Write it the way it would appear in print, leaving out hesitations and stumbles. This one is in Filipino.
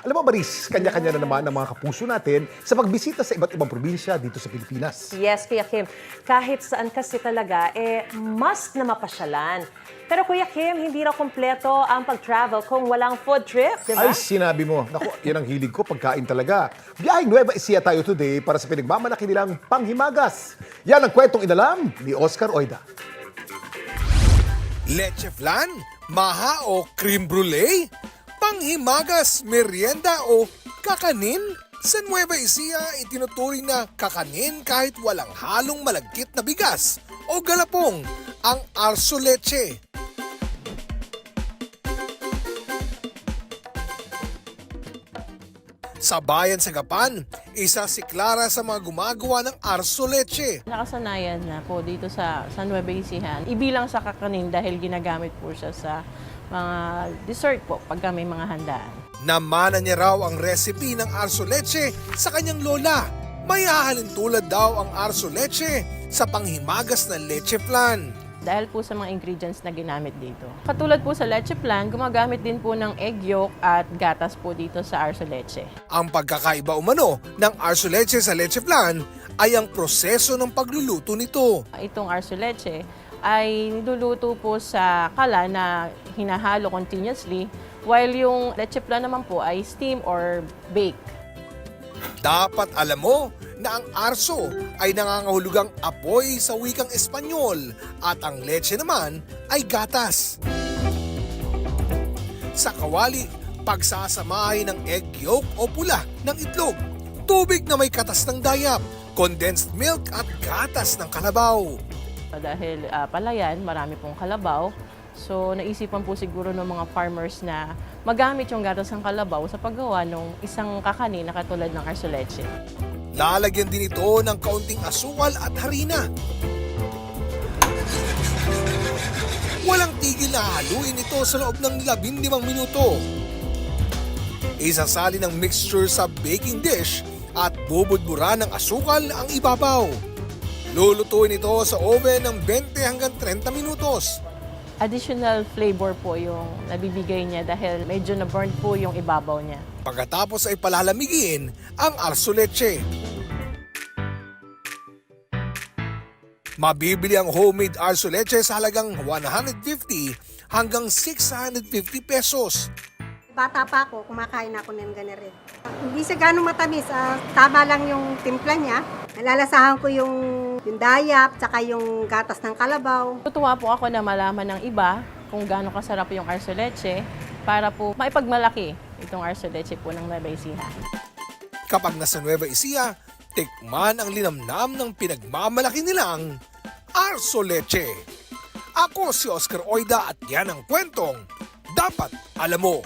Alam mo, Maris, kanya-kanya na naman ang mga kapuso natin sa pagbisita sa iba't ibang probinsya dito sa Pilipinas. Yes, Kuya Kim. Kahit saan kasi talaga, must na mapasyalan. Pero Kuya Kim, hindi na kompleto ang pag-travel kung walang food trip, di ba? Ay, sinabi mo. Naku, yan ang hilig ko, pagkain talaga. Biyaheng Nueva Ecija tayo today para sa pinagmamalaki nilang panghimagas. Yan ang kwentong inalam ni Oscar Oida. Leche flan, maha o cream brulee, panghimagas, merienda o kakanin. Sa Nueva Ecija, itinuturing na kakanin kahit walang halong malagkit na bigas o galapong, ang arso leche. Sa bayan sa Gapan, isa si Clara sa mga gumagawa ng arso leche. Nakasanayan na po dito sa Nueva Ecija. Ibilang sa kakanin dahil ginagamit po siya sa mga dessert po pagka may mga handaan. Namana niya raw ang recipe ng arso leche sa kanyang lola. May hahalin tulad daw ang arso leche sa panghimagas na leche flan. Dahil po sa mga ingredients na ginamit dito. Katulad po sa leche flan, gumagamit din po ng egg yolk at gatas po dito sa arso leche. Ang pagkakaiba umano ng arso leche sa leche flan ay ang proseso ng pagluluto nito. Itong arso leche ay niluluto po sa kala na hinahalo continuously, while yung leche flan naman po ay steam or bake. Dapat alam mo na ang arso ay nangangahulugang apoy sa wikang Espanyol at ang leche naman ay gatas. Sa kawali, pagsasamahin ng egg yolk o pula ng itlog, tubig na may katas ng dayap, condensed milk at gatas ng kalabaw. Dahil palayan, marami pong kalabaw. So naisipan po siguro ng mga farmers na magamit yung gatas ng kalabaw sa paggawa ng isang kakanin na katulad ng arso leche. Lalagyan din ito ng kaunting asukal at harina. Walang tigil na haluin ito sa loob ng 15 minuto. Isasali ng mixture sa baking dish at bubudbura ng asukal ang ibabaw. Lulutuin ito sa oven ng 20 hanggang 30 minutos. Additional flavor po yung nabibigay niya dahil medyo na-burnt po yung ibabaw niya. Pagkatapos ay palalamigin ang arso leche. Mabibili ang homemade arso leche sa halagang 150 hanggang 650 pesos. Bata pa ako, kumakain ako ng ganere. Hindi siya ganong matamis, tama lang yung timpla niya. Nalalasahan ko yung dayap, tsaka yung gatas ng kalabaw. Tutuwa po ako na malaman ng iba kung gaano kasarap yung arso leche para po maipagmalaki itong arso leche po ng Nueva Ecija. Kapag nasa Nueva Ecija, tikman ang linamnam ng pinagmamalaki nilang arso leche. Ako si Oscar Oida at yan ang kwentong dapat alam mo.